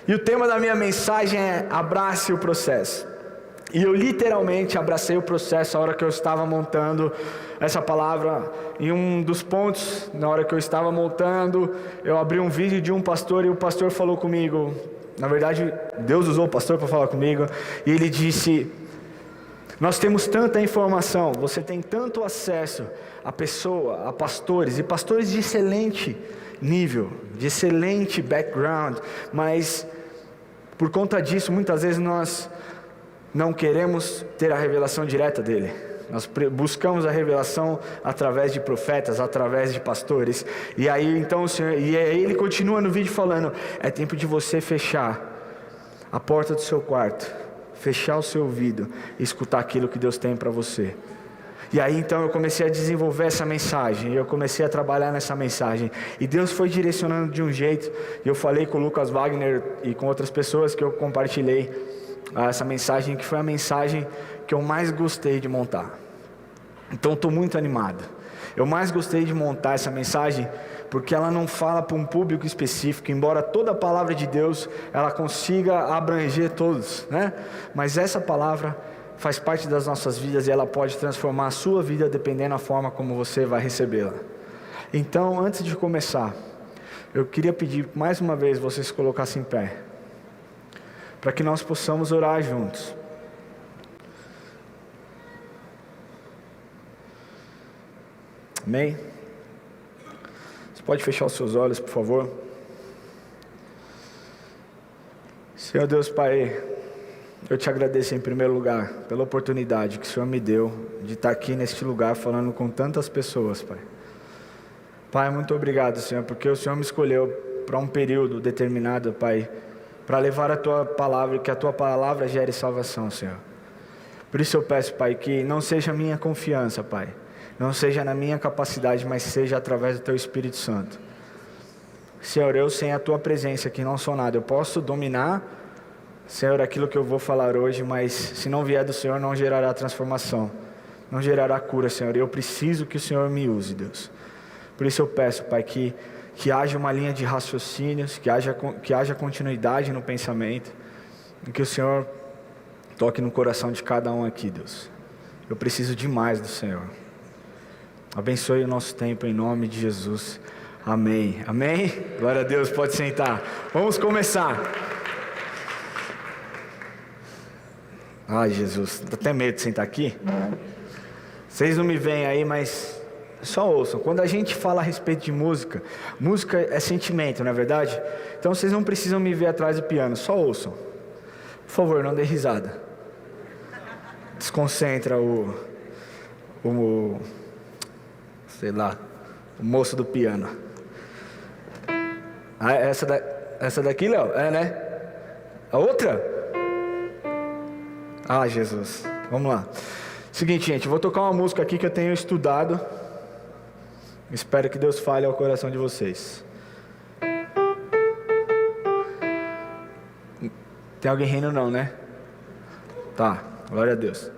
E o tema da minha mensagem é abrace o processo. E eu literalmente abracei o processo a hora que eu estava montando essa palavra. Em um dos pontos, na hora que eu estava montando, eu abri um vídeo de um pastor e o pastor falou comigo. Na verdade, Deus usou o pastor para falar comigo. E ele disse: nós temos tanta informação, você tem tanto acesso a pessoa, a pastores, e pastores de excelente nível, de excelente background, mas por conta disso, muitas vezes nós não queremos ter a revelação direta dele. Nós buscamos a revelação através de profetas, através de pastores. E aí então o Senhor, e aí ele continua no vídeo falando: é tempo de você fechar a porta do seu quarto, fechar o seu ouvido e escutar aquilo que Deus tem para você. E aí então eu comecei a desenvolver essa mensagem, eu comecei a trabalhar nessa mensagem, e Deus foi direcionando de um jeito. E eu falei com o Lucas Wagner e com outras pessoas que eu compartilhei essa mensagem, que foi a mensagem que eu mais gostei de montar. Então estou muito animado. Eu mais gostei de montar essa mensagem porque ela não fala para um público específico, embora toda a palavra de Deus ela consiga abranger todos, né? Mas essa palavra faz parte das nossas vidas e ela pode transformar a sua vida dependendo da forma como você vai recebê-la. Então, antes de começar, eu queria pedir mais uma vez vocês se colocassem em pé, para que nós possamos orar juntos. Amém? Você pode fechar os seus olhos, por favor? Senhor Deus Pai, eu te agradeço em primeiro lugar pela oportunidade que o Senhor me deu de estar aqui neste lugar falando com tantas pessoas, Pai. Pai, muito obrigado, Senhor, porque o Senhor me escolheu para um período determinado, Pai, para levar a Tua palavra e que a Tua palavra gere salvação, Senhor. Por isso eu peço, Pai, que não seja a minha confiança, Pai, não seja na minha capacidade, mas seja através do Teu Espírito Santo. Senhor, eu sem a Tua presença aqui não sou nada. Eu posso dominar, Senhor, aquilo que eu vou falar hoje, mas se não vier do Senhor, não gerará transformação, não gerará cura, Senhor. Eu preciso que o Senhor me use, Deus. Por isso eu peço, Pai, que haja uma linha de raciocínios, que haja continuidade no pensamento, e que o Senhor toque no coração de cada um aqui, Deus. Eu preciso demais do Senhor. Abençoe o nosso tempo em nome de Jesus. Amém. Amém? Glória a Deus, pode sentar. Vamos começar. Ai, Jesus, tô até medo de sentar aqui. Vocês não me veem aí, mas só ouçam. Quando a gente fala a respeito de música, música é sentimento, não é verdade? Então vocês não precisam me ver atrás do piano, só ouçam. Por favor, não dê risada. Desconcentra o moço do piano. Ah, essa daqui, Léo? É, né? A outra? Ah, Jesus. Vamos lá. Seguinte, gente, eu vou tocar uma música aqui que eu tenho estudado. Espero que Deus fale ao coração de vocês. Tem alguém rindo não, né? Tá, glória a Deus.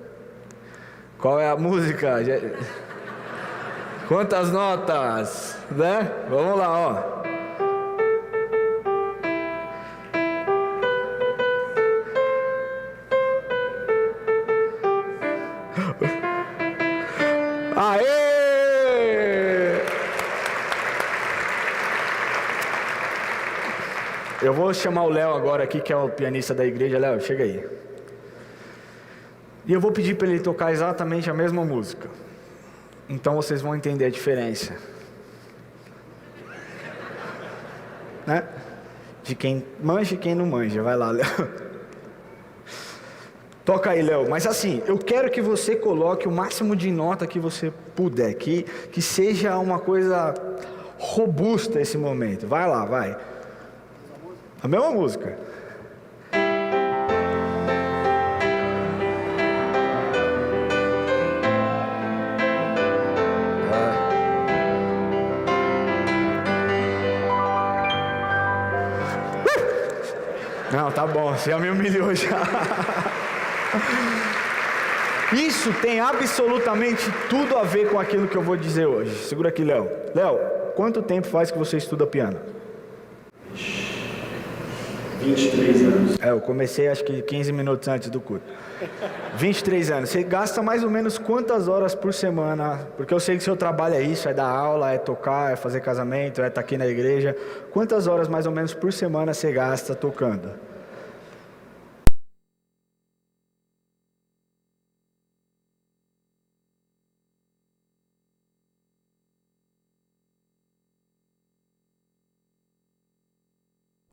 Qual é a música? Quantas notas? Né? Vamos lá, ó. Aê! Eu vou chamar o Léo agora aqui, que é o pianista da igreja. Léo, chega aí. E eu vou pedir para ele tocar exatamente a mesma música. Então vocês vão entender a diferença, né? De quem manja e quem não manja. Vai lá, Léo. Toca aí, Léo. Mas assim, eu quero que você coloque o máximo de nota que você puder, que seja uma coisa robusta esse momento. Vai lá, vai. A mesma música. Não, tá bom, você já me humilhou já. Isso tem absolutamente tudo a ver com aquilo que eu vou dizer hoje. Segura aqui, Léo. Léo, quanto tempo faz que você estuda piano? 23 anos. Eu comecei acho que 15 minutos antes do culto. 23 anos. Você gasta mais ou menos quantas horas por semana? Porque eu sei que seu trabalho é isso, é dar aula, é tocar, é fazer casamento, é estar aqui na igreja. Quantas horas mais ou menos por semana você gasta tocando?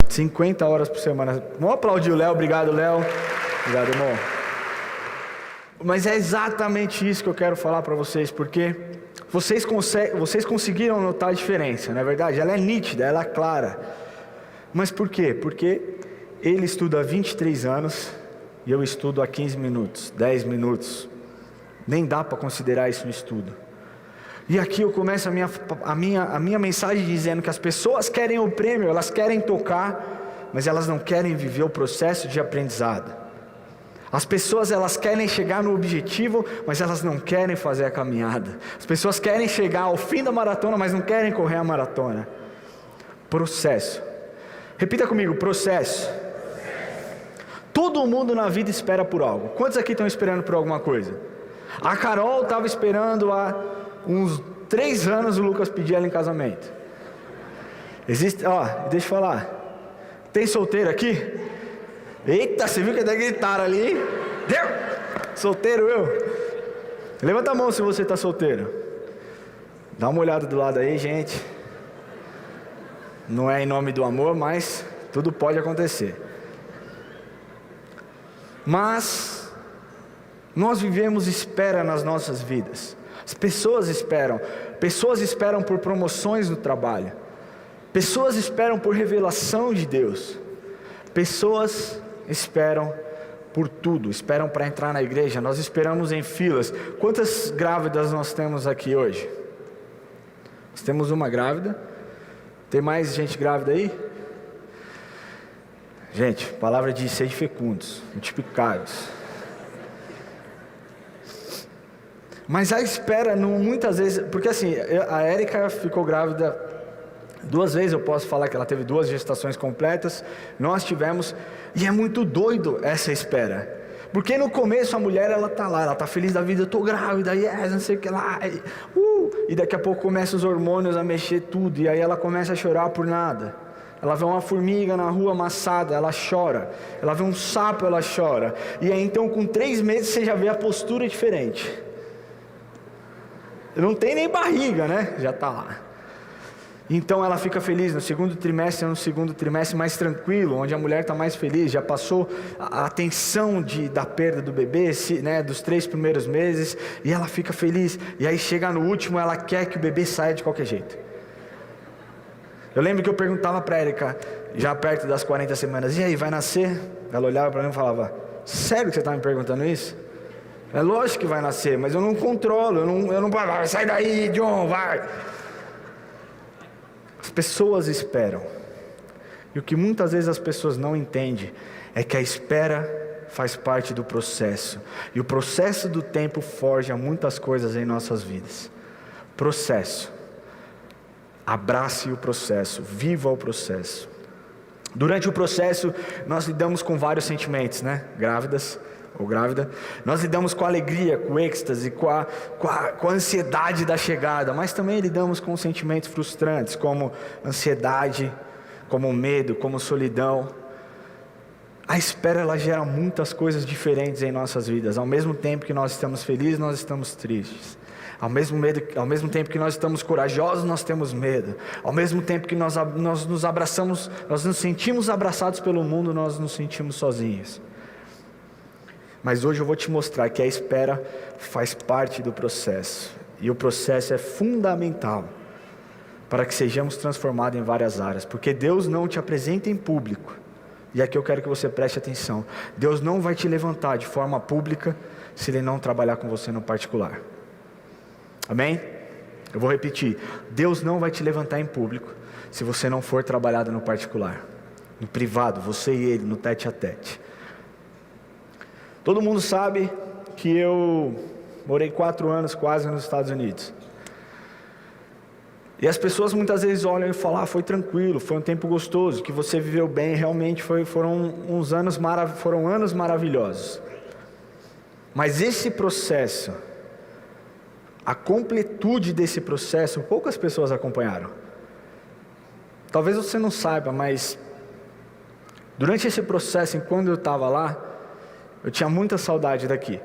...50 horas por semana. Vamos aplaudir o Léo. Obrigado, Léo. Obrigado, irmão. Mas é exatamente isso que eu quero falar para vocês, porque vocês conseguiram notar a diferença, não é verdade? Ela é nítida, ela é clara. Mas por quê? Porque ele estuda há 23 anos e eu estudo há 15 minutos, 10 minutos. Nem dá para considerar isso um estudo. E aqui eu começo a minha mensagem dizendo que as pessoas querem o prêmio, elas querem tocar, mas elas não querem viver o processo de aprendizado. As pessoas elas querem chegar no objetivo, mas elas não querem fazer a caminhada. As pessoas querem chegar ao fim da maratona, mas não querem correr a maratona. Processo. Repita comigo, processo. Todo mundo na vida espera por algo. Quantos aqui estão esperando por alguma coisa? A Carol estava esperando há uns 3 anos o Lucas pedir ela em casamento. Deixa eu falar. Tem solteiro aqui? Eita, você viu que até gritaram ali? Deu! Solteiro eu? Levanta a mão se você está solteiro. Dá uma olhada do lado aí, gente. Não é em nome do amor, mas tudo pode acontecer. Mas nós vivemos espera nas nossas vidas. As pessoas esperam por promoções no trabalho. Pessoas esperam por revelação de Deus. Pessoas esperam por tudo, esperam para entrar na igreja. Nós esperamos em filas. Quantas grávidas nós temos aqui hoje? Nós temos uma grávida. Tem mais gente grávida aí? Gente, a palavra diz: sede fecundos, multiplicai-vos. Mas a espera, muitas vezes, porque assim, a Érica ficou grávida 2 vezes, eu posso falar que ela teve 2 gestações completas, nós tivemos, e é muito doido essa espera, porque no começo a mulher, ela tá lá, ela tá feliz da vida, eu tô grávida, não sei o que lá, e daqui a pouco começam os hormônios a mexer tudo, e aí ela começa a chorar por nada. Ela vê uma formiga na rua amassada, ela chora. Ela vê um sapo, ela chora. E aí então com 3 meses você já vê a postura diferente. Não tem nem barriga, né? Já está lá. Então ela fica feliz no segundo trimestre mais tranquilo, onde a mulher está mais feliz, já passou a tensão da perda do bebê, né, dos 3 primeiros meses, e ela fica feliz, e aí chega no último, ela quer que o bebê saia de qualquer jeito. Eu lembro que eu perguntava para a Érica, já perto das 40 semanas, e aí, vai nascer? Ela olhava para mim e falava: sério que você está me perguntando isso? É lógico que vai nascer, mas eu não controlo, eu não vai, sai daí, John, vai. As pessoas esperam, e o que muitas vezes as pessoas não entendem é que a espera faz parte do processo, e o processo do tempo forja muitas coisas em nossas vidas. Processo. Abrace o processo, viva o processo. Durante o processo nós lidamos com vários sentimentos, né? Grávidas ou grávida, nós lidamos com a alegria, com o êxtase, com a ansiedade da chegada, mas também lidamos com sentimentos frustrantes, como ansiedade, como medo, como solidão. A espera, ela gera muitas coisas diferentes em nossas vidas. Ao mesmo tempo que nós estamos felizes, nós estamos tristes. Ao mesmo tempo que nós estamos corajosos, nós temos medo. Ao mesmo tempo que nós nos abraçamos, nós nos sentimos abraçados pelo mundo, nós nos sentimos sozinhos. Mas hoje eu vou te mostrar que a espera faz parte do processo. E o processo é fundamental para que sejamos transformados em várias áreas. Porque Deus não te apresenta em público. E aqui eu quero que você preste atenção. Deus não vai te levantar de forma pública se Ele não trabalhar com você no particular. Amém? Eu vou repetir. Deus não vai te levantar em público se você não for trabalhado no particular. No privado, você e Ele, no tete a tete. Todo mundo sabe que eu morei 4 anos quase nos Estados Unidos. E as pessoas muitas vezes olham e falam, foi tranquilo, foi um tempo gostoso, que você viveu bem, realmente foram anos maravilhosos. Mas esse processo, a completude desse processo, poucas pessoas acompanharam. Talvez você não saiba, mas durante esse processo, enquanto eu estava lá, eu tinha muita saudade daqui.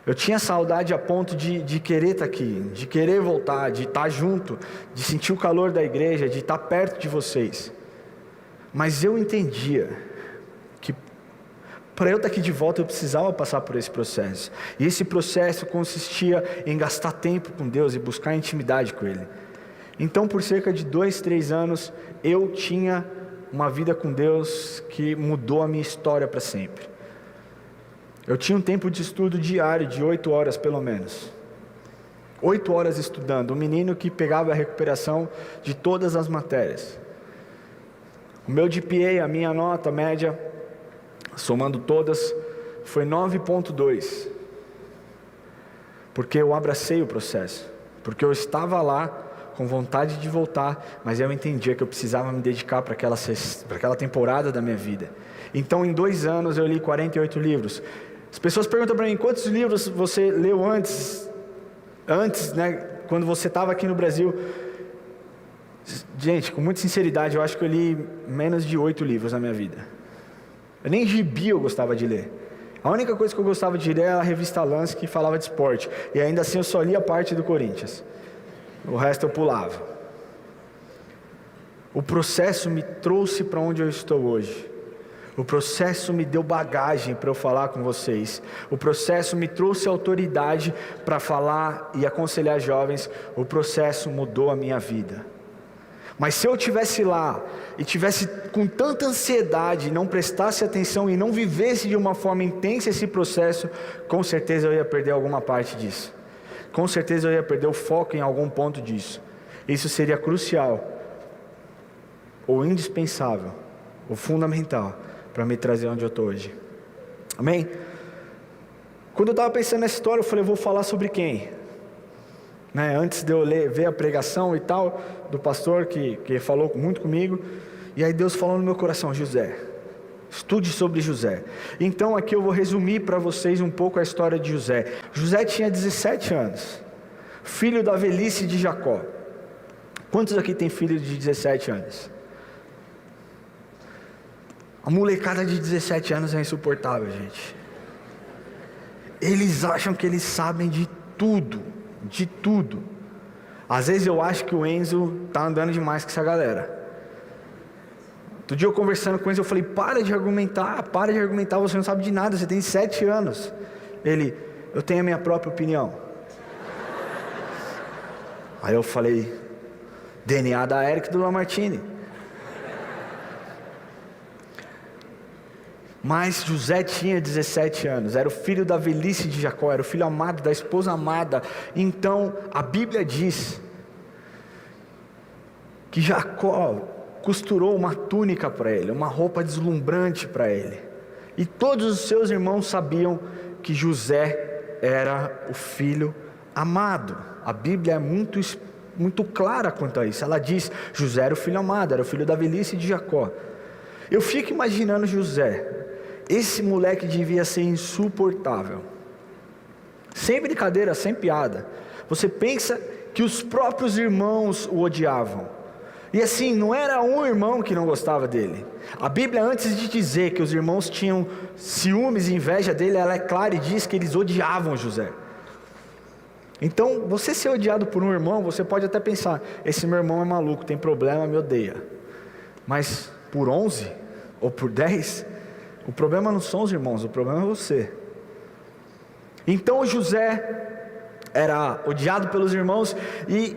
Eu tinha saudade a ponto de querer estar aqui, de querer voltar, de estar junto, de sentir o calor da igreja, de estar perto de vocês. Mas eu entendia que para eu estar aqui de volta eu precisava passar por esse processo. E esse processo consistia em gastar tempo com Deus e buscar intimidade com Ele. Então por cerca de 2-3 anos eu tinha uma vida com Deus que mudou a minha história para sempre. Eu tinha um tempo de estudo diário de 8 horas pelo menos. 8 horas estudando, um menino que pegava a recuperação de todas as matérias. O meu GPA, a minha nota média, somando todas, foi 9.2. Porque eu abracei o processo, porque eu estava lá com vontade de voltar, mas eu entendia que eu precisava me dedicar para aquela temporada da minha vida. Então em 2 anos eu li 48 livros. As pessoas perguntam para mim, quantos livros você leu antes, né, quando você estava aqui no Brasil? Gente, com muita sinceridade, eu acho que eu li menos de 8 livros na minha vida. Nem gibi eu gostava de ler. A única coisa que eu gostava de ler era a revista Lance, que falava de esporte, e ainda assim eu só lia a parte do Corinthians. O resto eu pulava. O processo me trouxe para onde eu estou hoje. O processo me deu bagagem para eu falar com vocês. O processo me trouxe autoridade para falar e aconselhar jovens. O processo mudou a minha vida. Mas se eu estivesse lá e tivesse com tanta ansiedade, não prestasse atenção e não vivesse de uma forma intensa esse processo, com certeza eu ia perder alguma parte disso. Com certeza eu ia perder o foco em algum ponto disso. Isso seria crucial, ou indispensável, ou fundamental, para me trazer onde eu estou hoje. Amém? Quando eu estava pensando nessa história, eu falei, eu vou falar sobre quem? Né? Antes de eu ver a pregação e tal, do pastor que falou muito comigo, e aí Deus falou no meu coração, José, estude sobre José. Então aqui eu vou resumir para vocês um pouco a história de José. José tinha 17 anos, filho da velhice de Jacó. Quantos aqui tem filho de 17 anos? A molecada de 17 anos é insuportável, gente. Eles acham que eles sabem de tudo, de tudo. Às vezes eu acho que o Enzo está andando demais com essa galera. Outro dia eu conversando com o Enzo, eu falei, para de argumentar, você não sabe de nada, você tem 7 anos. Ele, eu tenho a minha própria opinião. Aí eu falei, DNA da Eric e do Lamartine. Mas José tinha 17 anos, era o filho da velhice de Jacó, era o filho amado da esposa amada. Então a Bíblia diz que Jacó costurou uma túnica para ele, uma roupa deslumbrante para ele. E todos os seus irmãos sabiam que José era o filho amado. A Bíblia é muito clara quanto a isso. Ela diz, José era o filho amado, era o filho da velhice de Jacó. Eu fico imaginando José. Esse moleque devia ser insuportável. Sem brincadeira, sem piada. Você pensa que os próprios irmãos o odiavam. E assim, não era um irmão que não gostava dele. A Bíblia, antes de dizer que os irmãos tinham ciúmes e inveja dele, ela é clara e diz que eles odiavam José. Então, você ser odiado por um irmão, você pode até pensar, esse meu irmão é maluco, tem problema, me odeia. Mas por 11 ou por 10... o problema não são os irmãos, o problema é você. Então José era odiado pelos irmãos e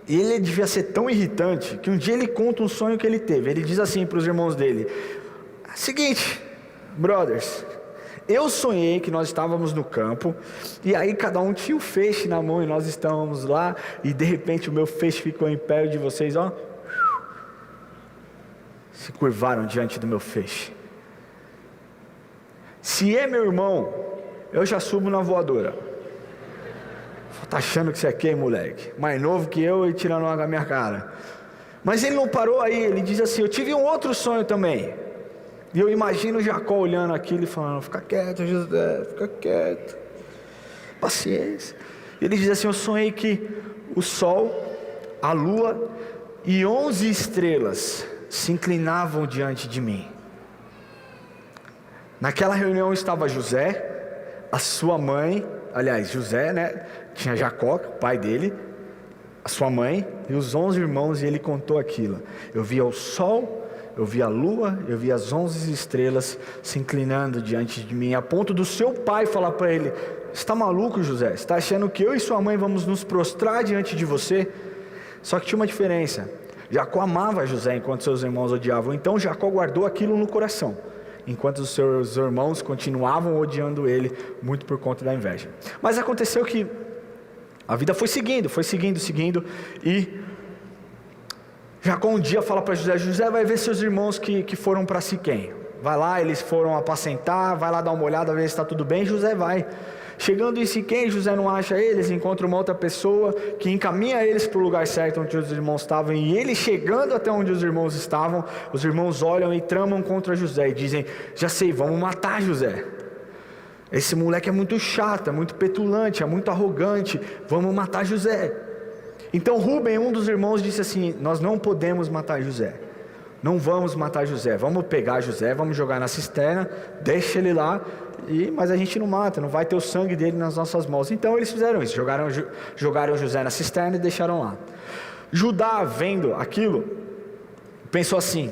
ele devia ser tão irritante que um dia ele conta um sonho que ele teve. Ele diz assim para os irmãos dele: seguinte, brothers, eu sonhei que nós estávamos no campo e aí cada um tinha um feixe na mão e nós estávamos lá e de repente o meu feixe ficou em pé de vocês, ó, se curvaram diante do meu feixe. Se é meu irmão, eu já subo na voadora. Tá achando que você é quem, moleque? Mais novo que eu e tirando uma da minha cara. Mas ele não parou aí, ele diz assim: eu tive um outro sonho também. E eu imagino Jacó olhando aquilo e falando: fica quieto, José, fica quieto, paciência. Ele diz assim: eu sonhei que o sol, a lua e 11 estrelas se inclinavam diante de mim. Naquela reunião estava José, a sua mãe, aliás, José, né? Tinha Jacó, pai dele, a sua mãe e os 11 irmãos, e ele contou aquilo. Eu via o sol, eu via a lua, eu via as 11 estrelas se inclinando diante de mim, a ponto do seu pai falar para ele: você está maluco, José? Você está achando que eu e sua mãe vamos nos prostrar diante de você? Só que tinha uma diferença: Jacó amava José enquanto seus irmãos odiavam. Então Jacó guardou aquilo no coração, enquanto os seus irmãos continuavam odiando ele, muito por conta da inveja. Mas aconteceu que a vida foi seguindo, e Jacó um dia fala para José: José, vai ver seus irmãos que foram para Siquém. Vai lá, eles foram apacentar, vai lá dar uma olhada, ver se está tudo bem. José vai. Chegando em Siquém, José não acha eles, encontra uma outra pessoa que encaminha eles para o lugar certo onde os irmãos estavam. E ele chegando até onde os irmãos estavam, os irmãos olham e tramam contra José e dizem: já sei, vamos matar José. Esse moleque é muito chato, é muito petulante, é muito arrogante, vamos matar José. Então Rúben, um dos irmãos, disse assim: nós não podemos matar José, não vamos matar José, vamos pegar José, vamos jogar na cisterna, deixa ele lá, mas a gente não mata, não vai ter o sangue dele nas nossas mãos. Então eles fizeram isso, jogaram José na cisterna e deixaram lá. Judá, vendo aquilo, pensou assim: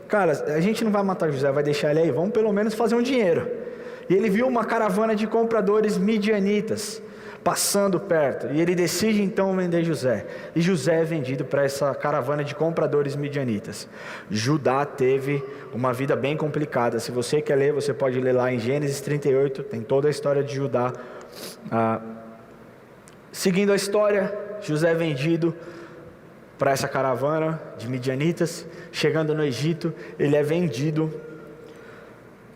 cara, a gente não vai matar José, vai deixar ele aí, vamos pelo menos fazer um dinheiro. E ele viu uma caravana de compradores midianitas passando perto, e ele decide então vender José, e José é vendido para essa caravana de compradores midianitas. Judá teve uma vida bem complicada. Se você quer ler, você pode ler lá em Gênesis 38, tem toda a história de Judá. Seguindo a história, José é vendido para essa caravana de midianitas. Chegando no Egito, ele é vendido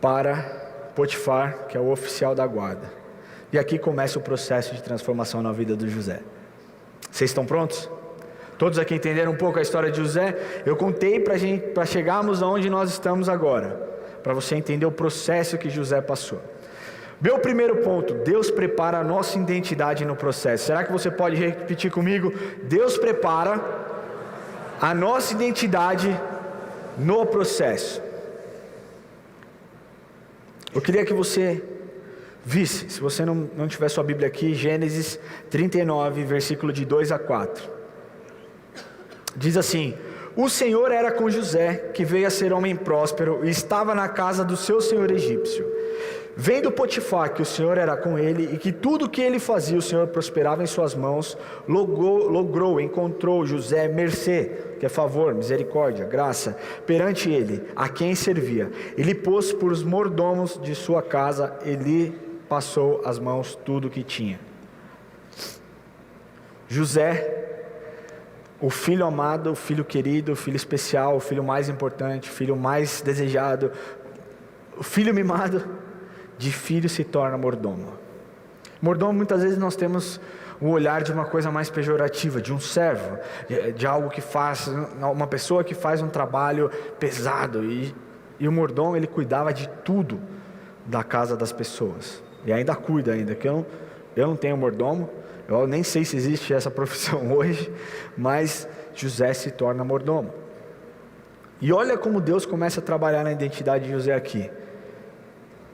para Potifar, que é o oficial da guarda. E aqui começa o processo de transformação na vida do José. Vocês estão prontos? Todos aqui entenderam um pouco a história de José? Eu contei para chegarmos aonde nós estamos agora, para você entender o processo que José passou. Meu primeiro ponto: Deus prepara a nossa identidade no processo. Será que você pode repetir comigo? Deus prepara a nossa identidade no processo. Eu queria que você visse, se você não tiver sua Bíblia aqui, Gênesis 39, versículo de 2 a 4. Diz assim: o Senhor era com José, que veio a ser homem próspero, e estava na casa do seu senhor egípcio. Vendo Potifar que o Senhor era com ele, e que tudo que ele fazia o Senhor prosperava em suas mãos, encontrou José mercê, que é favor, misericórdia, graça, perante ele, a quem servia. Ele pôs por os mordomos de sua casa, e lhe passou as mãos tudo o que tinha. José, o filho amado, o filho querido, o filho especial, o filho mais importante, o filho mais desejado, o filho mimado, de filho se torna mordomo. Mordomo, muitas vezes nós temos o olhar de uma coisa mais pejorativa, de um servo, de algo que faz, uma pessoa que faz um trabalho pesado, e o mordomo, ele cuidava de tudo da casa das pessoas, e ainda cuida ainda, que eu não tenho mordomo, eu nem sei se existe essa profissão hoje, mas José se torna mordomo. E olha como Deus começa a trabalhar na identidade de José aqui.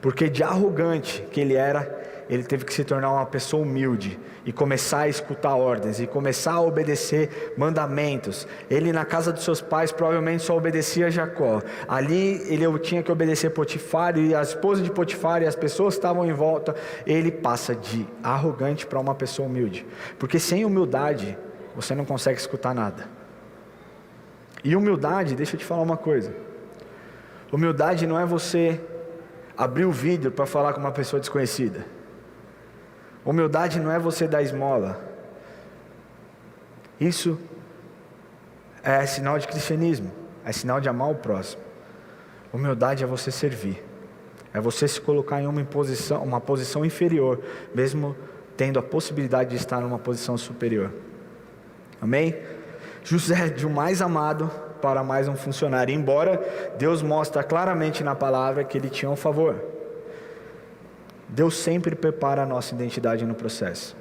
Porque de arrogante que ele era, ele teve que se tornar uma pessoa humilde e começar a escutar ordens e começar a obedecer mandamentos. Ele, na casa dos seus pais, provavelmente só obedecia a Jacó. Ali ele tinha que obedecer Potifar, e a esposa de Potifar e as pessoas que estavam em volta. Ele passa de arrogante para uma pessoa humilde, porque sem humildade você não consegue escutar nada. E humildade, deixa eu te falar uma coisa: humildade não é você abrir o vidro para falar com uma pessoa desconhecida. Humildade não é você dar esmola. Isso é sinal de cristianismo, é sinal de amar o próximo. Humildade é você servir, é você se colocar em uma posição inferior, mesmo tendo a possibilidade de estar numa posição superior. Amém? José, de um mais amado para mais um funcionário, embora Deus mostra claramente na palavra que ele tinha um favor. Deus sempre prepara a nossa identidade no processo.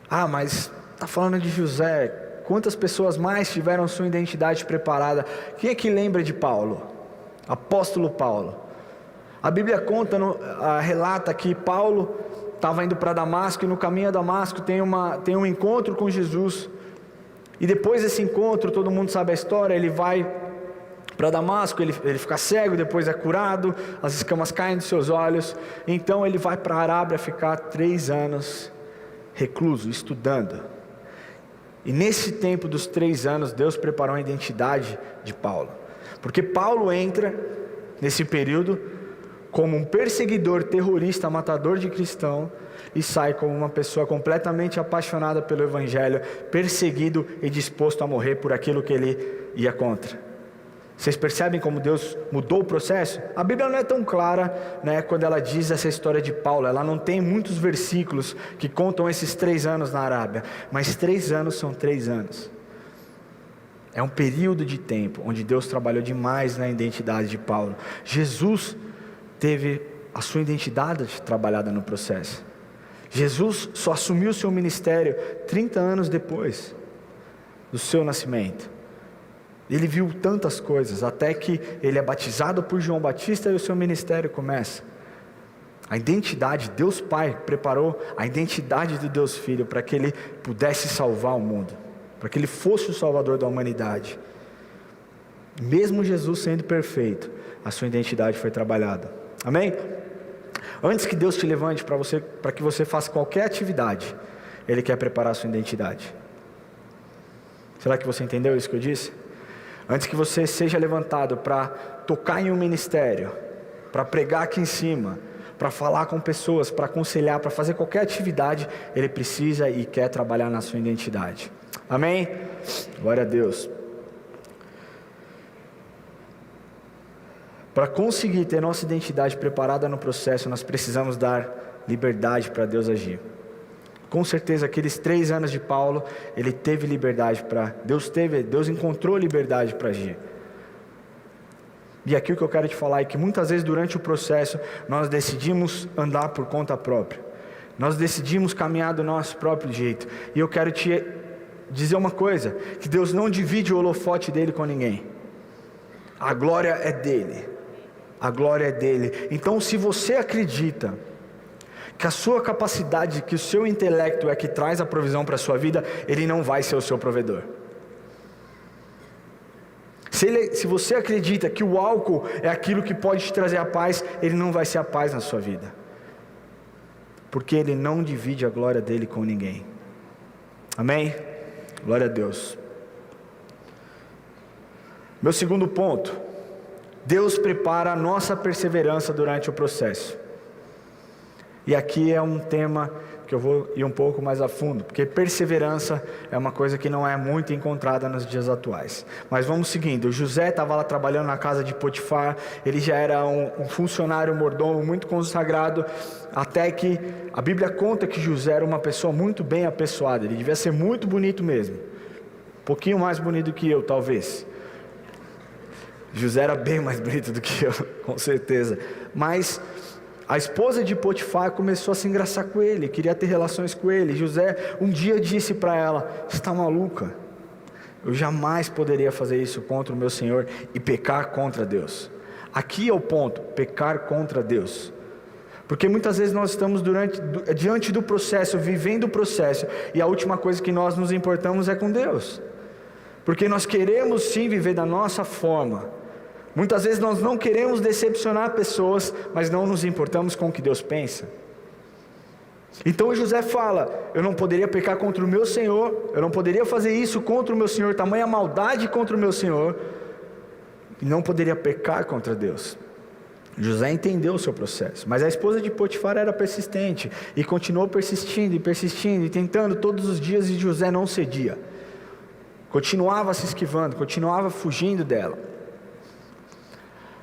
Ah, mas está falando de José, quantas pessoas mais tiveram sua identidade preparada? Quem é que lembra de Paulo? Apóstolo Paulo. A Bíblia relata que Paulo estava indo para Damasco, e no caminho a Damasco tem um encontro com Jesus, e depois desse encontro, todo mundo sabe a história, ele vai para Damasco, ele fica cego, depois é curado, as escamas caem dos seus olhos, então ele vai para a Arábia ficar 3 anos recluso, estudando. E nesse tempo dos 3 anos, Deus preparou a identidade de Paulo, porque Paulo entra nesse período como um perseguidor, terrorista, matador de cristão, e sai como uma pessoa completamente apaixonada pelo Evangelho, perseguido e disposto a morrer por aquilo que ele ia contra. Vocês percebem como Deus mudou o processo? A Bíblia não é tão clara, né, quando ela diz essa história de Paulo. Ela não tem muitos versículos que contam esses 3 anos na Arábia, mas 3 anos são 3 anos. É um período de tempo onde Deus trabalhou demais na identidade de Paulo. Jesus teve a sua identidade trabalhada no processo. Jesus só assumiu o seu ministério 30 anos depois do seu nascimento. Ele viu tantas coisas, até que ele é batizado por João Batista e o seu ministério começa. A identidade, Deus Pai preparou a identidade do Deus Filho para que ele pudesse salvar o mundo, para que ele fosse o salvador da humanidade. Mesmo Jesus sendo perfeito, a sua identidade foi trabalhada. Amém? Antes que Deus te levante para que você faça qualquer atividade, Ele quer preparar a sua identidade. Será que você entendeu isso que eu disse? Antes que você seja levantado para tocar em um ministério, para pregar aqui em cima, para falar com pessoas, para aconselhar, para fazer qualquer atividade, Ele precisa e quer trabalhar na sua identidade. Amém? Glória a Deus. Para conseguir ter nossa identidade preparada no processo, nós precisamos dar liberdade para Deus agir. Com certeza, aqueles 3 anos de Paulo, ele teve liberdade Deus encontrou liberdade para agir. E aqui o que eu quero te falar é que muitas vezes durante o processo, nós decidimos andar por conta própria. Nós decidimos caminhar do nosso próprio jeito. E eu quero te dizer uma coisa, que Deus não divide o holofote dele com ninguém. A glória é dele. A glória é dele. Então, se você acredita que a sua capacidade, que o seu intelecto é que traz a provisão para a sua vida, ele não vai ser o seu provedor. Se você acredita que o álcool é aquilo que pode te trazer a paz, ele não vai ser a paz na sua vida, porque ele não divide a glória dele com ninguém. Amém? Glória a Deus. Meu segundo ponto: Deus prepara a nossa perseverança durante o processo. E aqui é um tema que eu vou ir um pouco mais a fundo, porque perseverança é uma coisa que não é muito encontrada nos dias atuais. Mas vamos seguindo. José estava lá trabalhando na casa de Potifar, ele já era um funcionário mordomo muito consagrado, até que a Bíblia conta que José era uma pessoa muito bem apessoada, ele devia ser muito bonito mesmo, um pouquinho mais bonito que eu talvez. José era bem mais bonito do que eu, com certeza, mas a esposa de Potifar começou a se engraçar com ele, queria ter relações com ele. José um dia disse para ela: "Você está maluca? Eu jamais poderia fazer isso contra o meu Senhor e pecar contra Deus." Aqui é o ponto, pecar contra Deus. Porque muitas vezes nós estamos diante do processo, vivendo o processo, e a última coisa que nós nos importamos é com Deus. Porque nós queremos sim viver da nossa forma. Muitas vezes nós não queremos decepcionar pessoas, mas não nos importamos com o que Deus pensa. Então José fala: eu não poderia pecar contra o meu Senhor, eu não poderia fazer isso contra o meu Senhor, tamanha maldade contra o meu Senhor, e não poderia pecar contra Deus. José entendeu o seu processo, mas a esposa de Potifar era persistente, e continuou persistindo, e tentando todos os dias, e José não cedia. Continuava se esquivando, continuava fugindo dela.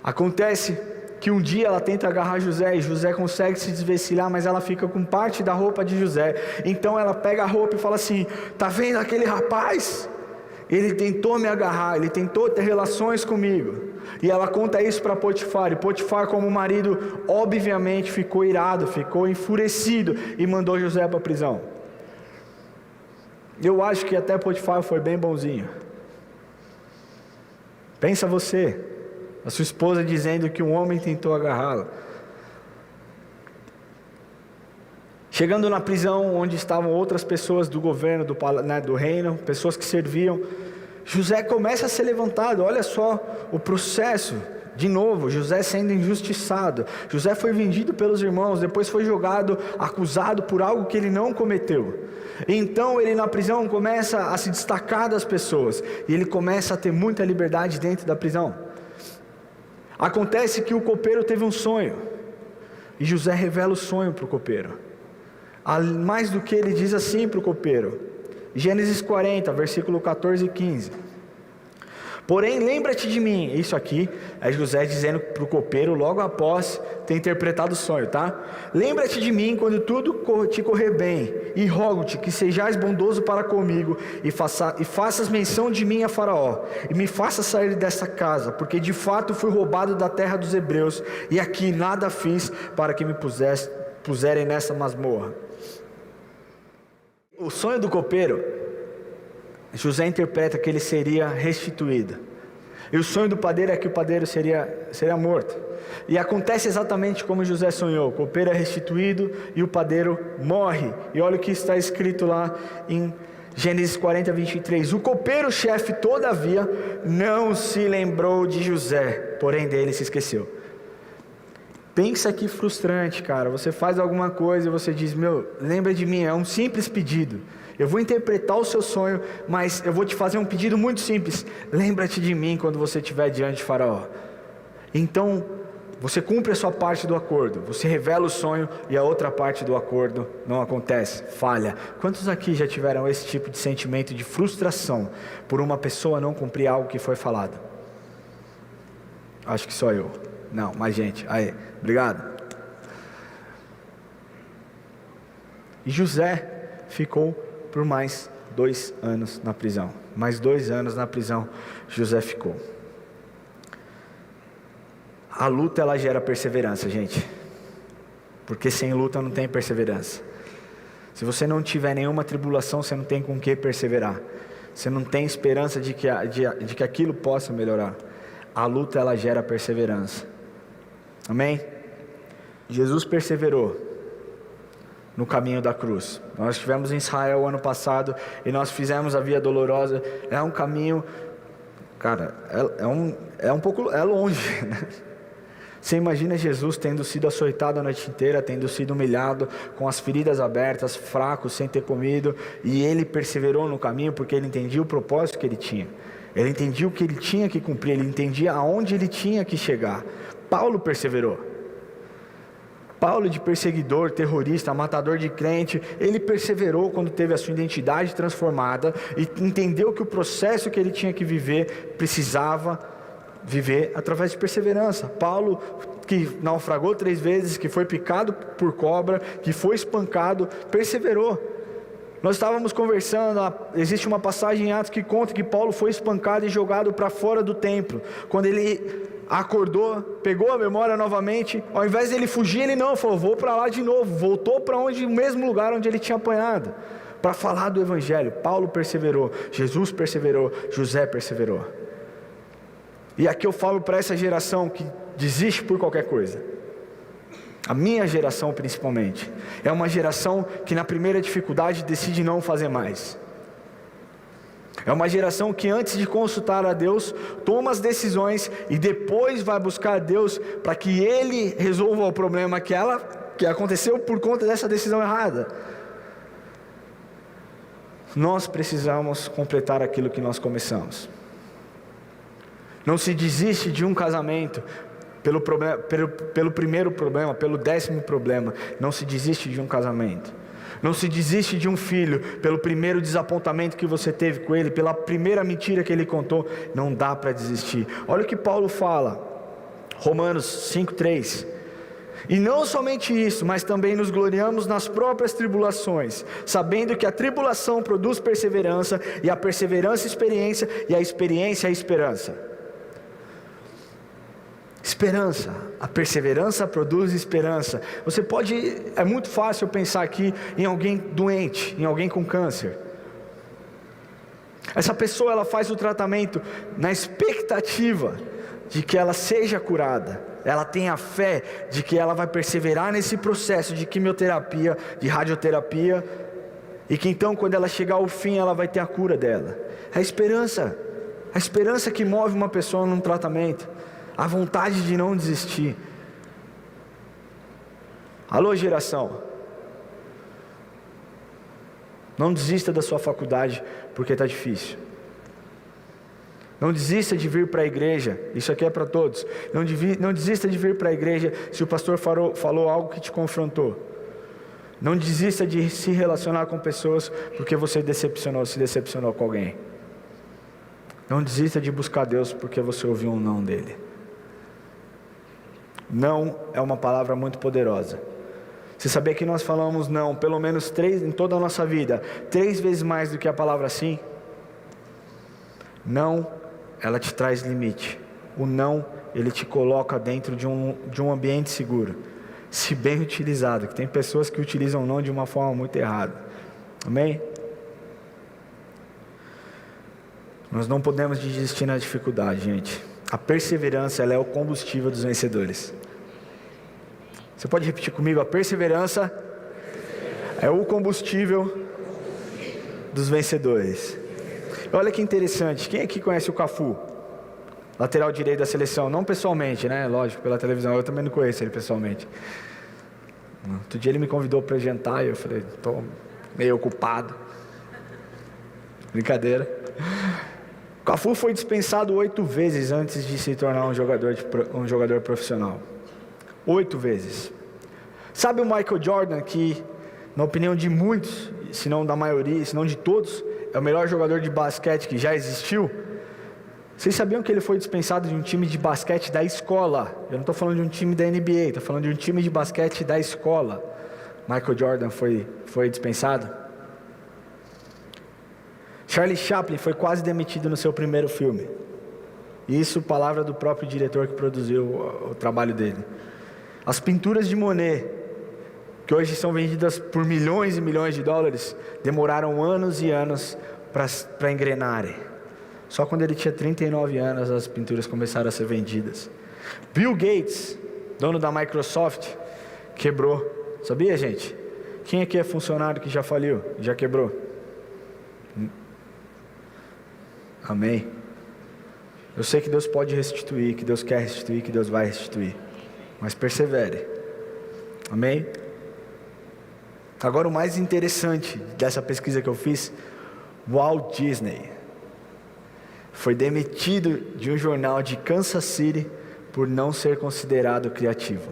Acontece que um dia ela tenta agarrar José, e José consegue se desvencilhar, mas ela fica com parte da roupa de José. Então ela pega a roupa e fala assim: tá vendo aquele rapaz? Ele tentou me agarrar, ele tentou ter relações comigo. E ela conta isso para Potifar, e Potifar, como marido, obviamente ficou irado, ficou enfurecido e mandou José para a prisão. Eu acho que até Potifar foi bem bonzinho. Pensa você, a sua esposa dizendo que um homem tentou agarrá-la. Chegando na prisão onde estavam outras pessoas do governo, do reino, pessoas que serviam, José começa a ser levantado. Olha só o processo, de novo, José sendo injustiçado. José foi vendido pelos irmãos, depois foi jogado, acusado por algo que ele não cometeu. Então ele na prisão começa a se destacar das pessoas, e ele começa a ter muita liberdade dentro da prisão. Acontece que o copeiro teve um sonho, e José revela o sonho para o copeiro. Mais do que ele diz assim para o copeiro, Gênesis 40, versículo 14 e 15: porém lembra-te de mim. Isso aqui é José dizendo para o copeiro logo após ter interpretado o sonho, tá? Lembra-te de mim quando tudo te correr bem, e rogo-te que sejais bondoso para comigo, e faças menção de mim a Faraó, e me faça sair desta casa, porque de fato fui roubado da terra dos hebreus, e aqui nada fiz para que me puserem nessa masmorra. O sonho do copeiro, José interpreta que ele seria restituído. E o sonho do padeiro é que o padeiro seria morto. E acontece exatamente como José sonhou. O copeiro é restituído e o padeiro morre. E olha o que está escrito lá em Gênesis 40, 23. O copeiro-chefe, todavia, não se lembrou de José, porém dele se esqueceu. Pensa que frustrante, cara. Você faz alguma coisa e você diz: lembra de mim. É um simples pedido. Eu vou interpretar o seu sonho, mas eu vou te fazer um pedido muito simples. Lembra-te de mim quando você estiver diante de Faraó. Então, você cumpre a sua parte do acordo. Você revela o sonho e a outra parte do acordo não acontece. Falha. Quantos aqui já tiveram esse tipo de sentimento de frustração por uma pessoa não cumprir algo que foi falado? Acho que só eu. Não, mais gente. Aí, obrigado. E José ficou por mais 2 anos na prisão. Mais 2 anos na prisão, José ficou. A luta, ela gera perseverança, gente. Porque sem luta não tem perseverança. Se você não tiver nenhuma tribulação, você não tem com que perseverar. Você não tem esperança de que aquilo possa melhorar. A luta, ela gera perseverança. Amém? Jesus perseverou no caminho da cruz. Nós estivemos em Israel ano passado e nós fizemos a Via Dolorosa. É um caminho, cara, é longe, né? Você imagina Jesus tendo sido açoitado a noite inteira, tendo sido humilhado, com as feridas abertas, fraco, sem ter comido, e ele perseverou no caminho porque ele entendia o propósito que ele tinha. Ele entendia o que ele tinha que cumprir, ele entendia aonde ele tinha que chegar. Paulo perseverou. Paulo, de perseguidor, terrorista, matador de crente, ele perseverou quando teve a sua identidade transformada e entendeu que o processo que ele tinha que viver, precisava viver através de perseverança. Paulo, que naufragou 3 vezes, que foi picado por cobra, que foi espancado, perseverou. Nós estávamos conversando, existe uma passagem em Atos que conta que Paulo foi espancado e jogado para fora do templo. Quando ele acordou, pegou a memória novamente, ao invés de ele fugir, ele não, falou: vou para lá de novo. Voltou para o mesmo lugar onde ele tinha apanhado, para falar do Evangelho. Paulo perseverou, Jesus perseverou, José perseverou. E aqui eu falo para essa geração que desiste por qualquer coisa. A minha geração principalmente, é uma geração que na primeira dificuldade decide não fazer mais. É uma geração que antes de consultar a Deus, toma as decisões e depois vai buscar a Deus para que Ele resolva o problema que aconteceu por conta dessa decisão errada. Nós precisamos completar aquilo que nós começamos. Não se desiste de um casamento pelo primeiro problema, pelo 10º problema. Não se desiste de um casamento. Não se desiste de um filho pelo primeiro desapontamento que você teve com ele, pela primeira mentira que ele contou. Não dá para desistir. Olha o que Paulo fala. Romanos 5:3. E não somente isso, mas também nos gloriamos nas próprias tribulações, sabendo que a tribulação produz perseverança, e a perseverança experiência, e a experiência esperança. Esperança, a perseverança produz esperança. É muito fácil pensar aqui em alguém doente, em alguém com câncer. Essa pessoa, ela faz o tratamento na expectativa de que ela seja curada. Ela tem a fé de que ela vai perseverar nesse processo de quimioterapia, de radioterapia, e que então quando ela chegar ao fim, ela vai ter a cura dela. A esperança que move uma pessoa num tratamento, a vontade de não desistir. Alô, geração, não desista da sua faculdade porque está difícil. Não desista de vir para a igreja, isso aqui é para todos. Não desista de vir para a igreja se o pastor falou algo que te confrontou. Não desista de se relacionar com pessoas porque você se decepcionou com alguém. Não desista de buscar Deus porque você ouviu um não dele. Não é uma palavra muito poderosa. Você sabia que nós falamos não pelo menos 3 em toda a nossa vida, 3 vezes mais do que a palavra sim? Não, ela te traz limite. O não, ele te coloca dentro de um ambiente seguro, se bem utilizado, que tem pessoas que utilizam o não de uma forma muito errada. Amém? Nós não podemos desistir na dificuldade, gente. A perseverança, ela é o combustível dos vencedores. Você pode repetir comigo? A perseverança é o combustível dos vencedores. Olha que interessante, quem aqui conhece o Cafu? Lateral direito da seleção, não pessoalmente, né? Lógico, pela televisão, eu também não conheço ele pessoalmente. Outro dia ele me convidou para jantar e eu falei, estou meio ocupado. Brincadeira. O Cafu foi dispensado 8 vezes antes de se tornar um jogador profissional. 8 vezes. Sabe o Michael Jordan, que na opinião de muitos, se não da maioria, se não de todos, é o melhor jogador de basquete que já existiu? Vocês sabiam que ele foi dispensado de um time de basquete da escola? Eu não estou falando de um time da NBA, estou falando de um time de basquete da escola. Michael Jordan foi dispensado. Charlie Chaplin foi quase demitido no seu primeiro filme. Isso, palavra do próprio diretor que produziu o trabalho dele. As pinturas de Monet, que hoje são vendidas por milhões e milhões de dólares, demoraram anos e anos para engrenarem. Só quando ele tinha 39 anos as pinturas começaram a ser vendidas. Bill Gates, dono da Microsoft, quebrou. Sabia, gente? Quem aqui é funcionário que já faliu, já quebrou? Amém? Eu sei que Deus pode restituir, que Deus quer restituir, que Deus vai restituir. Mas persevere. Amém? Agora o mais interessante dessa pesquisa que eu fiz, Walt Disney foi demitido de um jornal de Kansas City por não ser considerado criativo.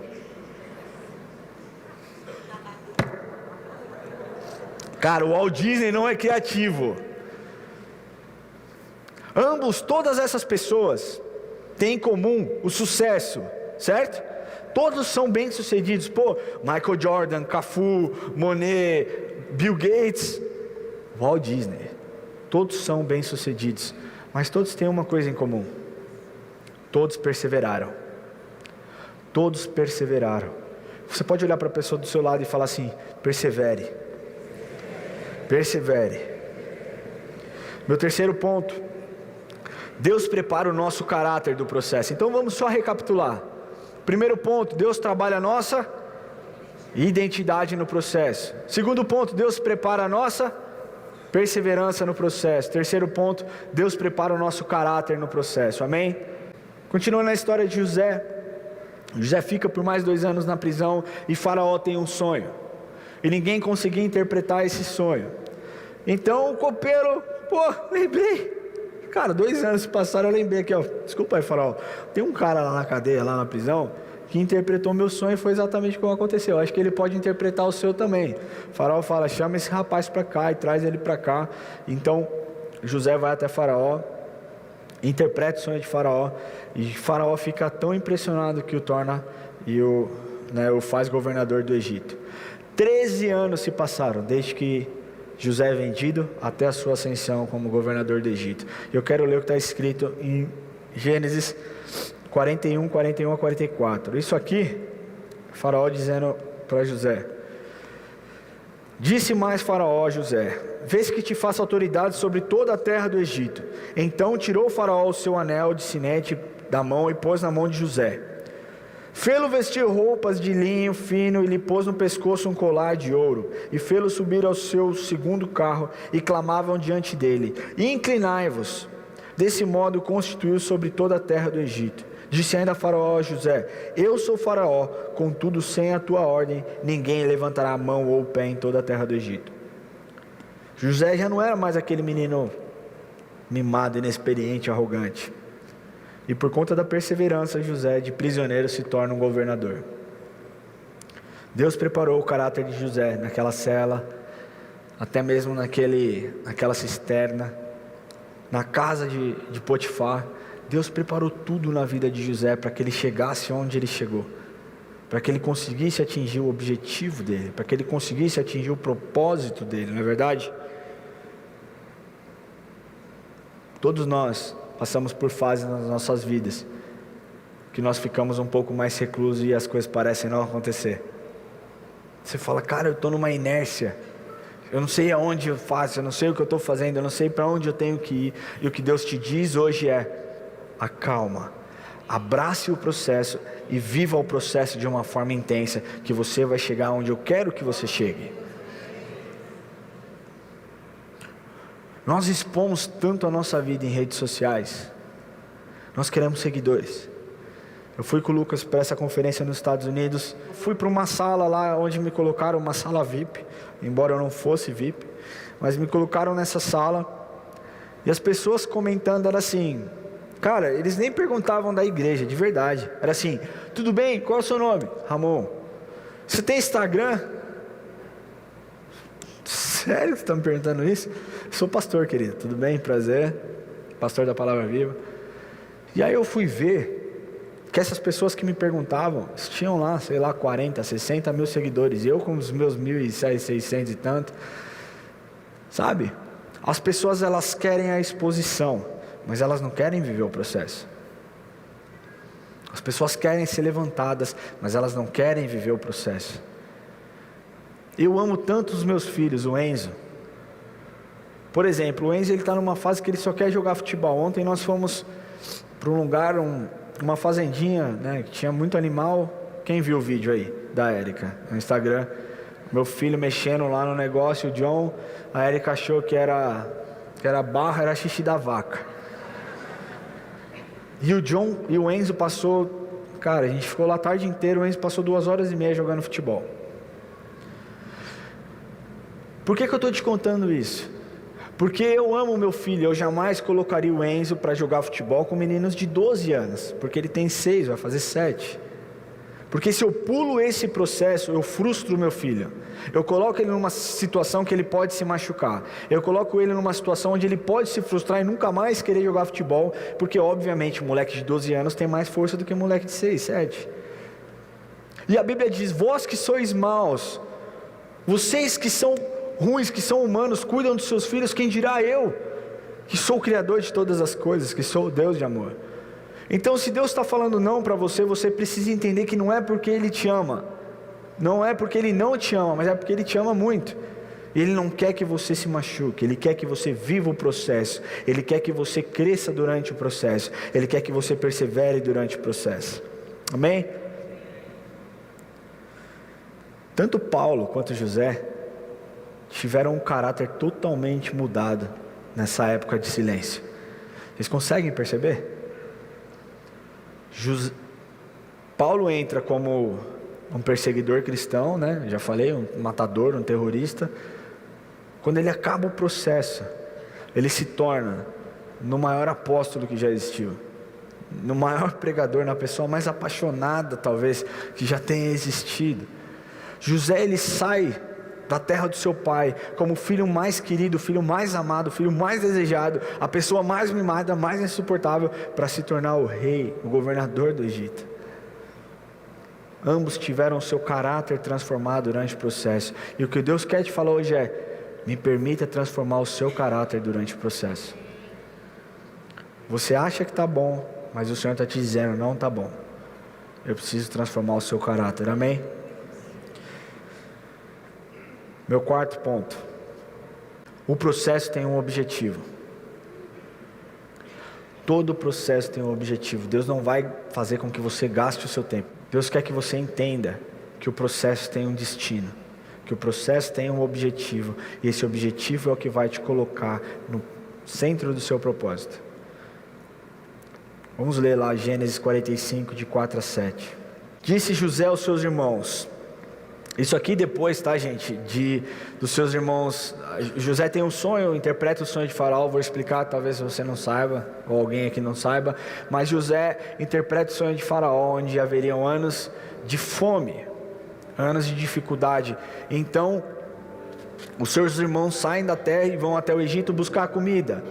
Cara, o Walt Disney não é criativo. Todas essas pessoas têm em comum o sucesso, certo? Todos são bem-sucedidos. Michael Jordan, Cafu, Monet, Bill Gates, Walt Disney. Todos são bem-sucedidos, mas todos têm uma coisa em comum. Todos perseveraram. Todos perseveraram. Você pode olhar para a pessoa do seu lado e falar assim: persevere. Persevere. Meu terceiro ponto: Deus prepara o nosso caráter do processo. Então vamos só recapitular. Primeiro ponto, Deus trabalha a nossa identidade no processo. Segundo ponto, Deus prepara a nossa perseverança no processo. Terceiro ponto, Deus prepara o nosso caráter no processo. Amém? Continuando na história de José. José fica por mais 2 anos na prisão e Faraó tem um sonho. E ninguém conseguia interpretar esse sonho. Então o copeiro, lembrei. Cara, 2 anos se passaram, eu lembrei aqui, desculpa aí, Faraó. Tem um cara lá na cadeia, lá na prisão, que interpretou meu sonho e foi exatamente como aconteceu. Acho que ele pode interpretar o seu também. O Faraó fala: chama esse rapaz para cá e traz ele para cá. Então José vai até Faraó interpreta o sonho de Faraó, e Faraó fica tão impressionado que o torna e o faz governador do Egito. 13 anos se passaram desde que José é vendido até a sua ascensão como governador do Egito. Eu quero ler o que está escrito em Gênesis 41, 41 a 44. Isso aqui, Faraó dizendo para José: disse mais Faraó a José: vês que te faço autoridade sobre toda a terra do Egito. Então tirou Faraó o seu anel de sinete da mão e pôs na mão de José. Fê-lo vestir roupas de linho fino e lhe pôs no pescoço um colar de ouro. E fê-lo subir ao seu segundo carro e clamavam diante dele: inclinai-vos. Desse modo constituiu sobre toda a terra do Egito. Disse ainda Faraó a José: eu sou Faraó, contudo sem a tua ordem ninguém levantará a mão ou o pé em toda a terra do Egito. José já não era mais aquele menino mimado, inexperiente, arrogante. E por conta da perseverança, José de prisioneiro se torna um governador. Deus preparou o caráter de José naquela cela, até mesmo naquela cisterna, na casa de Potifar. Deus preparou tudo na vida de José para que ele chegasse onde ele chegou, para que ele conseguisse atingir o objetivo dele, para que ele conseguisse atingir o propósito dele, não é verdade? Todos nós passamos por fases nas nossas vidas que nós ficamos um pouco mais reclusos e as coisas parecem não acontecer. Você fala: cara, eu estou numa inércia, eu não sei aonde eu faço, eu não sei o que eu estou fazendo, eu não sei para onde eu tenho que ir. E o que Deus te diz hoje é: acalma, abrace o processo e viva o processo de uma forma intensa, que você vai chegar onde eu quero que você chegue. Nós expomos tanto a nossa vida em redes sociais, nós queremos seguidores. Eu fui com o Lucas para essa conferência nos Estados Unidos, fui para uma sala lá onde me colocaram, uma sala VIP, embora eu não fosse VIP, mas me colocaram nessa sala, e as pessoas comentando era assim, cara, eles nem perguntavam da igreja, de verdade, era assim: tudo bem, qual é o seu nome? Ramon. Você tem Instagram? Sério que você está me perguntando isso? Eu sou pastor, querido, tudo bem? Prazer, pastor da Palavra Viva. E aí eu fui ver que essas pessoas que me perguntavam, tinham lá, sei lá, 40, 60 mil seguidores, e eu com os meus 1.600 e tanto, sabe? As pessoas, elas querem a exposição, mas elas não querem viver o processo. As pessoas querem ser levantadas, mas elas não querem viver o processo. Eu amo tanto os meus filhos, o Enzo. Por exemplo, o Enzo, ele está numa fase que ele só quer jogar futebol. Ontem nós fomos para um lugar, uma fazendinha, né, que tinha muito animal. Quem viu o vídeo aí da Érica no Instagram? Meu filho mexendo lá no negócio, o John, a Érica achou que era barra, era xixi da vaca. E o John e o Enzo passou, cara, a gente ficou lá a tarde inteira, o Enzo passou 2h30 jogando futebol. Por que eu estou te contando isso? Porque eu amo o meu filho, eu jamais colocaria o Enzo para jogar futebol com meninos de 12 anos, porque ele tem 6, vai fazer 7. Porque se eu pulo esse processo, eu frustro o meu filho. Eu coloco ele numa situação que ele pode se machucar. Eu coloco ele numa situação onde ele pode se frustrar e nunca mais querer jogar futebol, porque obviamente o moleque de 12 anos tem mais força do que o moleque de 6, 7. E a Bíblia diz: vós que sois maus, vocês que são ruins, que são humanos, cuidam dos seus filhos, quem dirá eu, que sou o Criador de todas as coisas, que sou o Deus de amor. Então, se Deus está falando não para você, você precisa entender que não é porque Ele te ama, não é porque Ele não te ama, mas é porque Ele te ama muito. Ele não quer que você se machuque, Ele quer que você viva o processo, Ele quer que você cresça durante o processo, Ele quer que você persevere durante o processo. Amém? Tanto Paulo quanto José tiveram um caráter totalmente mudado nessa época de silêncio. Vocês conseguem perceber? Paulo entra como um perseguidor cristão, né? Já falei, um matador, um terrorista. Quando ele acaba o processo, ele se torna no maior apóstolo que já existiu, no maior pregador, na pessoa mais apaixonada talvez que já tenha existido. José, ele sai da terra do seu pai, como o filho mais querido, o filho mais amado, o filho mais desejado, a pessoa mais mimada, mais insuportável, para se tornar o rei, o governador do Egito. Ambos tiveram o seu caráter transformado durante o processo. E o que Deus quer te falar hoje é: me permita transformar o seu caráter durante o processo. Você acha que está bom, mas o Senhor está te dizendo: não está bom. Eu preciso transformar o seu caráter. Amém? Meu quarto ponto: o processo tem um objetivo. Todo processo tem um objetivo. Deus não vai fazer com que você gaste o seu tempo. Deus quer que você entenda que o processo tem um destino, que o processo tem um objetivo, e esse objetivo é o que vai te colocar no centro do seu propósito. Vamos ler lá Gênesis 45, de 4 a 7. Disse José aos seus irmãos. Isso aqui depois, tá, gente, dos seus irmãos. José tem um sonho, interpreta o sonho de Faraó. Vou explicar, talvez você não saiba, ou alguém aqui não saiba. Mas José interpreta o sonho de Faraó, onde haveriam anos de fome, anos de dificuldade. Então, os seus irmãos saem da terra e vão até o Egito buscar comida.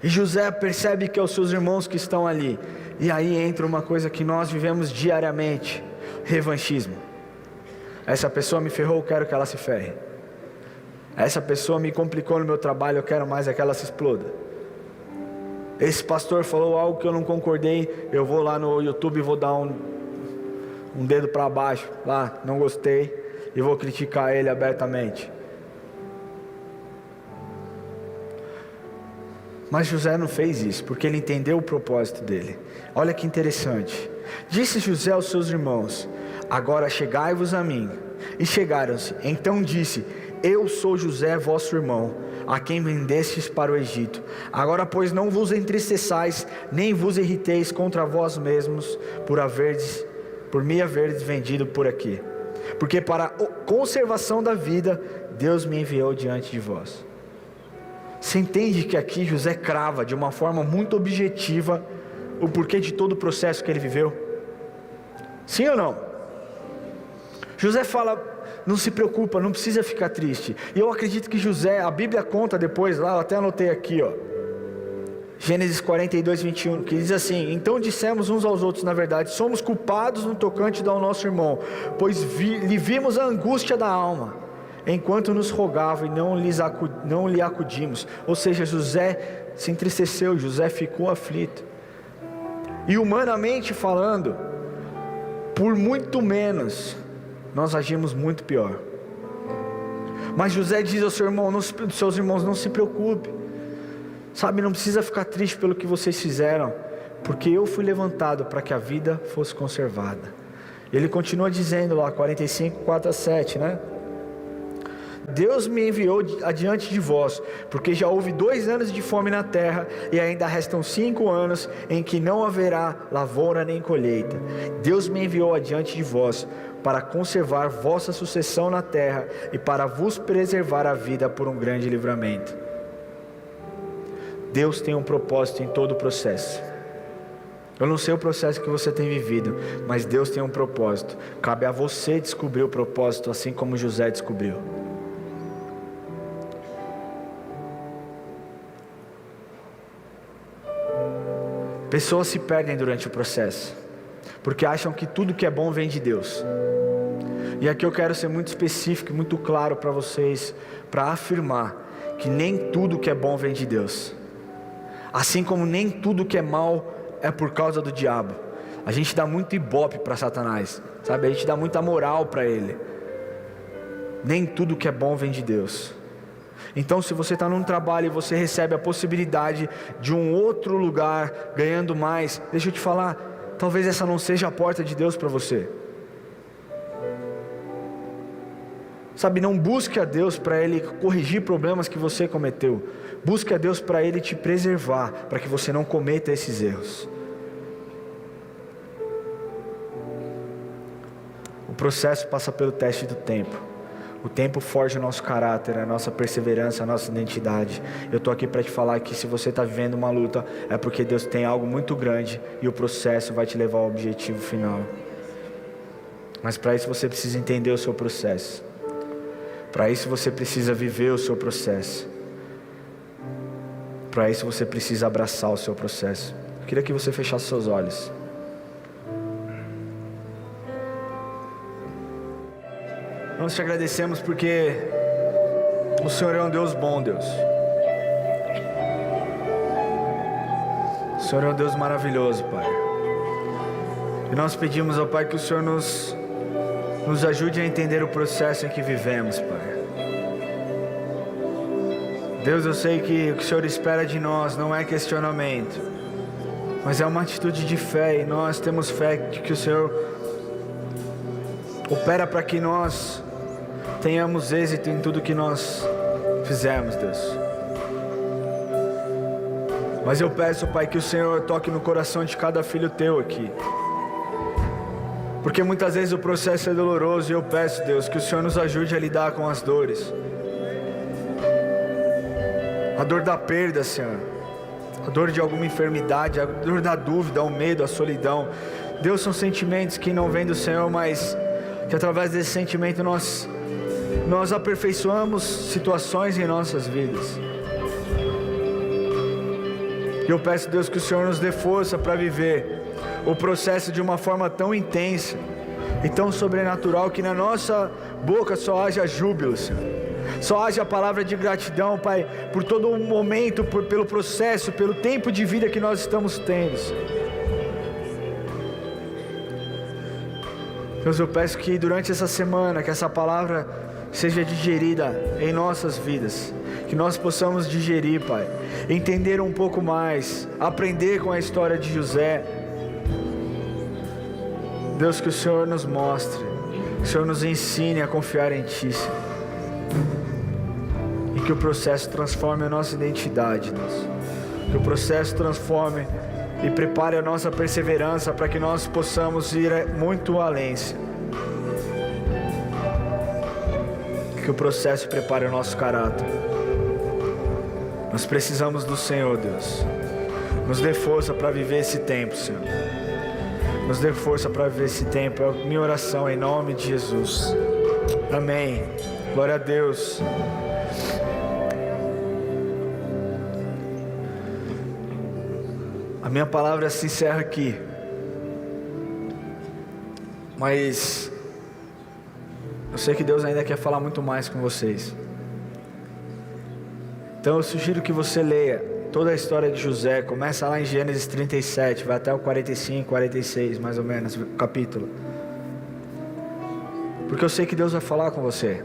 E José percebe que é os seus irmãos que estão ali. E aí entra uma coisa que nós vivemos diariamente: revanchismo. Essa pessoa me ferrou, eu quero que ela se ferre. Essa pessoa me complicou no meu trabalho, eu quero mais é que ela se exploda. Esse pastor falou algo que eu não concordei, eu vou lá no YouTube e vou dar um dedo para baixo, lá, não gostei, e vou criticar ele abertamente. Mas José não fez isso, porque ele entendeu o propósito dele. Olha que interessante. Disse José aos seus irmãos: agora chegai-vos a mim. E chegaram-se. Então disse: eu sou José, vosso irmão, a quem vendestes para o Egito. Agora, pois, não vos entristeçais, nem vos irriteis contra vós mesmos, por me haverdes vendido por aqui. Porque para a conservação da vida, Deus me enviou diante de vós. Você entende que aqui José crava de uma forma muito objetiva o porquê de todo o processo que ele viveu? Sim ou não? José fala: não se preocupa, não precisa ficar triste. E eu acredito que José, a Bíblia conta depois lá, eu até anotei aqui, ó, Gênesis 42, 21, que diz assim: então dissemos uns aos outros, na verdade, somos culpados no tocante ao nosso irmão, pois lhe vimos a angústia da alma, enquanto nos rogava, e não lhe acudimos. Ou seja, José se entristeceu, José ficou aflito. E humanamente falando, por muito menos, nós agimos muito pior. Mas José diz ao seu irmão, seus irmãos: não se preocupe, sabe, não precisa ficar triste pelo que vocês fizeram, porque eu fui levantado para que a vida fosse conservada. Ele continua dizendo lá, 45, 4 a 7, né? Deus me enviou adiante de vós, porque já houve 2 anos de fome na terra, e ainda restam 5 anos em que não haverá lavoura nem colheita. Deus me enviou adiante de vós, para conservar vossa sucessão na terra, e para vos preservar a vida por um grande livramento. Deus tem um propósito em todo o processo. Eu não sei o processo que você tem vivido, mas Deus tem um propósito. Cabe a você descobrir o propósito, assim como José descobriu. Pessoas se perdem durante o processo, porque acham que tudo que é bom vem de Deus. E aqui eu quero ser muito específico e muito claro para vocês, para afirmar que nem tudo que é bom vem de Deus. Assim como nem tudo que é mal é por causa do diabo. A gente dá muito ibope para Satanás, sabe? A gente dá muita moral para ele. Nem tudo que é bom vem de Deus. Então, se você está num trabalho e você recebe a possibilidade de um outro lugar, ganhando mais, deixa eu te falar, talvez essa não seja a porta de Deus para você. Sabe, não busque a Deus para Ele corrigir problemas que você cometeu. Busque a Deus para Ele te preservar, para que você não cometa esses erros. O processo passa pelo teste do tempo. O tempo forja o nosso caráter, a nossa perseverança, a nossa identidade. Eu estou aqui para te falar que se você está vivendo uma luta, é porque Deus tem algo muito grande e o processo vai te levar ao objetivo final. Mas para isso você precisa entender o seu processo. Para isso você precisa viver o seu processo. Para isso você precisa abraçar o seu processo. Eu queria que você fechasse seus olhos. Nós te agradecemos porque o Senhor é um Deus bom, Deus. O Senhor é um Deus maravilhoso, Pai. E nós pedimos ao Pai que o Senhor nos ajude a entender o processo em que vivemos, Pai. Deus, eu sei que o que o Senhor espera de nós não é questionamento, mas é uma atitude de fé, e nós temos fé de que o Senhor opera para que nós tenhamos êxito em tudo que nós fizermos, Deus. Mas eu peço, Pai, que o Senhor toque no coração de cada filho teu aqui, porque muitas vezes o processo é doloroso, e eu peço, Deus, que o Senhor nos ajude a lidar com as dores. A dor da perda, Senhor, a dor de alguma enfermidade, a dor da dúvida, o medo, a solidão. Deus, são sentimentos que não vêm do Senhor, mas que através desse sentimento nós aperfeiçoamos situações em nossas vidas. E eu peço, Deus, que o Senhor nos dê força para viver o processo de uma forma tão intensa e tão sobrenatural, que na nossa boca só haja júbilo, Senhor. Só haja a palavra de gratidão, Pai, por todo o momento, pelo processo, pelo tempo de vida que nós estamos tendo, Senhor. Deus, eu peço que durante essa semana, que essa palavra seja digerida em nossas vidas, que nós possamos digerir, Pai, entender um pouco mais, aprender com a história de José. Deus, que o Senhor nos mostre, que o Senhor nos ensine a confiar em Ti, Senhor. E que o processo transforme a nossa identidade, Deus. Que o processo transforme e prepare a nossa perseverança para que nós possamos ir muito além, Senhor. Que o processo prepare o nosso caráter. Nós precisamos do Senhor, Deus. Nos dê força para viver esse tempo, Senhor. Nos dê força para viver esse tempo. É a minha oração em nome de Jesus. Amém. Glória a Deus. A minha palavra se encerra aqui, mas eu sei que Deus ainda quer falar muito mais com vocês. Então eu sugiro que você leia toda a história de José. Começa lá em Gênesis 37, vai até o 45, 46 mais ou menos, o capítulo. Porque eu sei que Deus vai falar com você.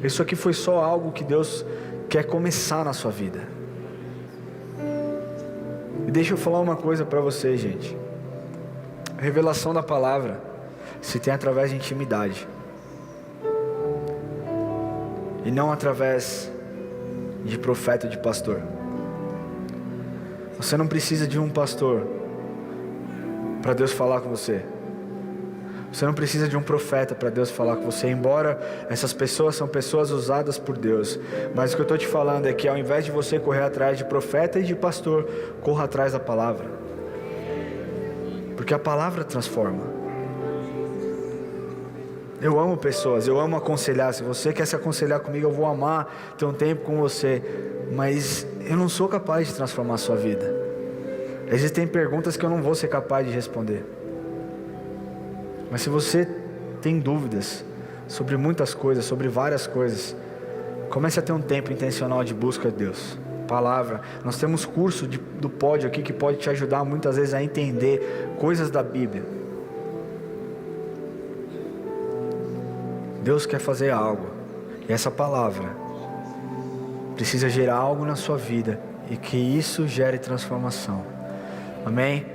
Isso aqui foi só algo que Deus quer começar na sua vida. E deixa eu falar uma coisa para você, gente. A revelação da palavra se tem através de intimidade, e não através de profeta, de pastor. Você não precisa de um pastor para Deus falar com você. Você não precisa de um profeta para Deus falar com você, embora essas pessoas são pessoas usadas por Deus. Mas o que eu estou te falando é que ao invés de você correr atrás de profeta e de pastor, corra atrás da palavra. Porque a palavra transforma. Eu amo pessoas, eu amo aconselhar. Se você quer se aconselhar comigo, eu vou amar ter um tempo com você. Mas eu não sou capaz de transformar a sua vida. Existem perguntas que eu não vou ser capaz de responder. Mas se você tem dúvidas sobre muitas coisas, sobre várias coisas, comece a ter um tempo intencional de busca de Deus. Palavra, nós temos curso do Pódio aqui que pode te ajudar muitas vezes a entender coisas da Bíblia. Deus quer fazer algo, e essa palavra precisa gerar algo na sua vida, e que isso gere transformação. Amém?